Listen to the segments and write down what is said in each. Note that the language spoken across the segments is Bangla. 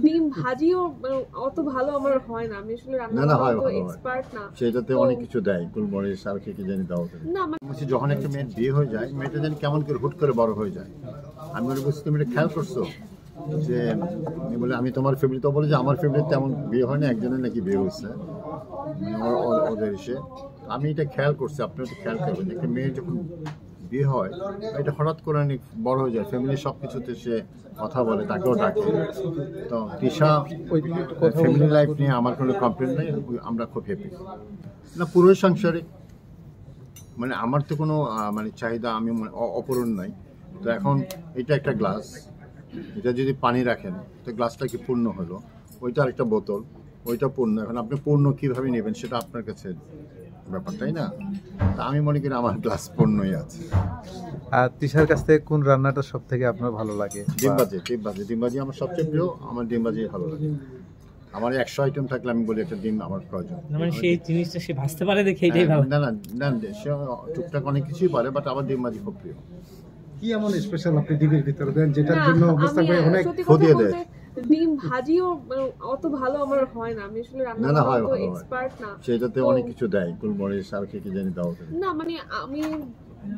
ডিম ভাজিও অত ভালো আমার হয় না, আমি আসলে রান্না করতে এক্সপার্ট না। সেটাতে অনেক কিছু দেয়, গোলমরিচ আর কি জানি দাও না। যখন একটা মেয়ের বিয়ে হয়ে যায়, মেয়েটা জানি কেমন করে হুট করে বড় হয়ে যায়। আমি মনে করছি তুমি এটা খেয়াল করছো যে বলে আমি তোমার ফ্যামিলি, তো বলে যে আমার ফ্যামিলিতে তেমন বিয়ে হয় না, একজনের নাকি বিয়ে হয়েছে ওদের এসে। আমি এটা খেয়াল করছি, আপনি তো খেয়াল করবেন, একটা মেয়ে যখন বিয়ে হয় এটা হঠাৎ করে অনেক বড় হয়ে যায়, ফ্যামিলি সব কিছুতে সে কথা বলে, তাকেও ডাকে। তো তৃষা ফ্যামিলি লাইফ নিয়ে আমার কোনো কমপ্লেন নেই, আমরা খুব হ্যাপি না। পুরো সাংসারিক মানে আমার তো কোনো মানে চাহিদা আমি অপূরণ নাই। তো এখন এটা একটা গ্লাস, এটা যদি পানি রাখেন তো গ্লাসটা কি পূর্ণ হলো, ওইটা আরেকটা বোতল, ওইটা পূর্ণ। এখন আপনি পূর্ণ কীভাবে নেবেন সেটা আপনার কাছে ব্যাপার, তাই না? তা আমি মনে করি আমার গ্লাস পূর্ণই আছে। আর তৃষার কাছ থেকে কোন রান্নাটা সব থেকে আপনার ভালো লাগে? ডিমবাজি আমার সবচেয়ে প্রিয়, আমার ডিমবাজি ভালো লাগে। আমার 100 আইটেম থাকলে আমি বলি একটা ডিম আমার প্রয়োজন। মানে সেই জিনিসটা সে ভাজতে পারে দেখে এটাই ভালো। না সে টুকটাক অনেক কিছুই পারে, বাট আমার ডিমবাজি খুব প্রিয়। কি এমন স্পেশাল আপনি ডিমের ভিতরে দেন যেটার জন্য মোস্তাক ভাই অনেক খোদিয়ে দেয়? ডিম ভাজিও অত ভালো আমার হয় না, আমি আসলে রান্না করতে এক্সপার্ট না। সেটাতে অনেক কিছু দেয়, গোলমরিচ আর কি জানি দাও না। মানে আমি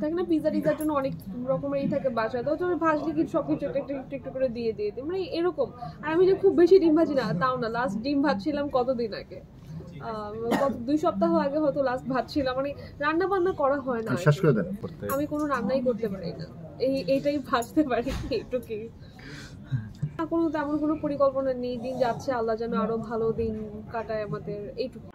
থাকে না পিজা টিজার জন্য অনেক রকমের থাকে বাসায়, তো তুমি ভাজলে কি সবকিছু একটু করে দিয়ে মানে এরকম। আর আমি যে খুব বেশি ডিম ভাজি না তাও না, লাস্ট ডিম ভাজছিলাম কতদিন আগে, 2 সপ্তাহ আগে হয়তো লাস্ট ভাজছিলাম। মানে রান্না বান্না করা হয় না, আমি কোনো রান্নাই করতে পারি না, এইটাই ভাজতে পারি এইটুকুই। কোনো তেমন কোনো পরিকল্পনা নেই, দিন যাচ্ছে, আল্লাহ যেন আরো ভালো দিন কাটায় আমাদের, এইটুকু।